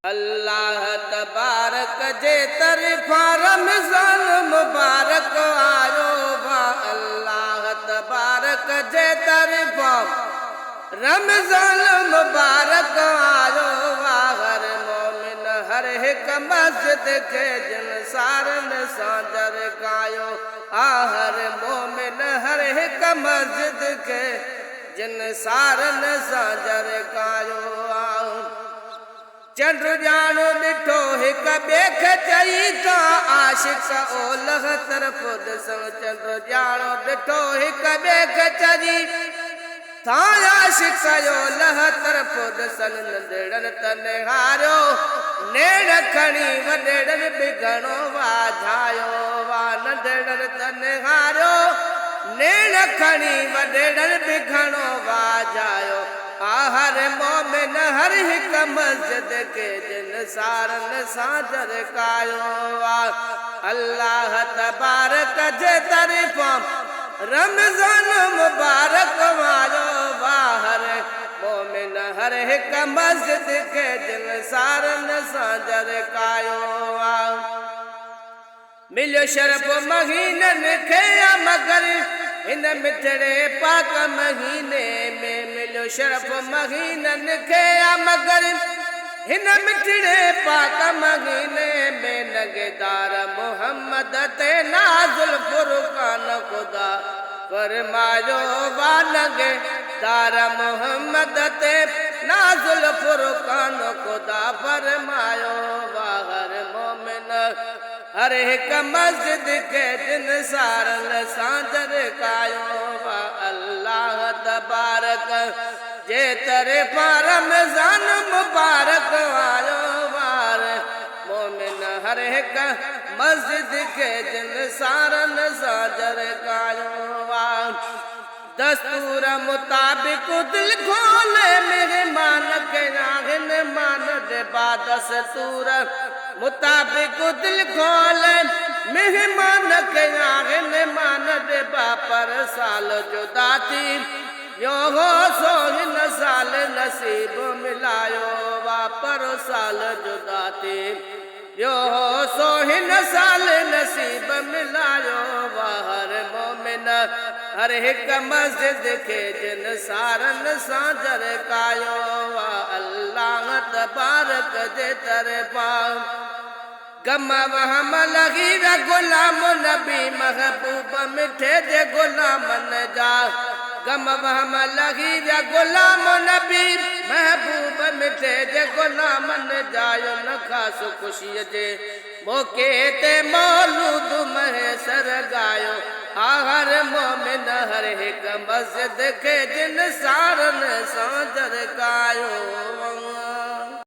अल्लाह तबारक जे तरफा रमज़ान मुबारक आयो वा। अल्लाह तबारक जे तरफा रमज़ान मुबारक आयो वा। हर मोमिन हर हिक मस्जिद के जिन सारन सां जरकायो आ। हर मोमिन हर हिक मस्जिद के जिन सारन सां जरकायो आ। चंड ॼाणो ॾिठो हिक ॿिए खे चई त आशिक़ ओलह तरफ़ ॾिसो। चंड ॼाणो ॾिठो हिक ॿिए खे चई त आशिक़ ओलह तरफ़ ॾिसनि। नंढड़नि त निहारियो नेड़ खणी वॾेरनि बि घणो वाझायो वा। नंढड़नि त निहारियो नेड़ खणी वॾेरनि बि घणो वाझायो। हर मोमिन हर हिक मस्जिद के जिन सारन सां जरकायो आ। अल्लाह तबारक जे तरफा रमज़ान मुबारक आयो वा। हर मोमिन हर हिक मस्जिद के जिन सारन सां जरकायो आ। मिलियो शरफ महीननि खे मगर हिन मिठड़े पाक महीने में। मिलियो शरफ महीननि खे मगर हिन मिठड़े पाक महीने में। नगेदार मोहम्मद ते नाज़ुल फुरक़ान खुदा फरमायो वा। नगेदार मोहम्मद ते नाज़ुल फुरक़ान खुदा फरमायो वा। हर मोमिन हर हिक मस्जिद के जिन सारन सां जरकायो वा। अल्लाह तबारक जे तरफा रमज़ान मुबारक आयो वार। मोमिन हर हिक मस्जिद के जिन सारन सां जरकायो वा। दस्तूर मुताबिक दिल खोले मेहमान के आहिन मान देबा। दस्तूर मुताबिक दिल खोले मेहमान के आहिन मान देबा। पर साल जुदा थी यो हो सो हिन साल नसीब मिलायो वा। पर साल जुदा थी यो हो सो हिन साल नसीब मिलायो वा। हर मोमिन हर हिक मस्जिद के जिन सारन सां जरकायो वा। अल्लाह तबारक जे तरफा गम वहम लगी व गुलाम नबी महबूब मिठे जे गुलामन जा। गम वहम लगी व गुलाम नबी महबूब मिठे जे गुलामन जा। न ख़ास ख़ुशीअ जे मौक़े ते मौलूद महसर गायो। हर मोमिन हर हिक मस्जिद के जिन सारन सां जरकायो।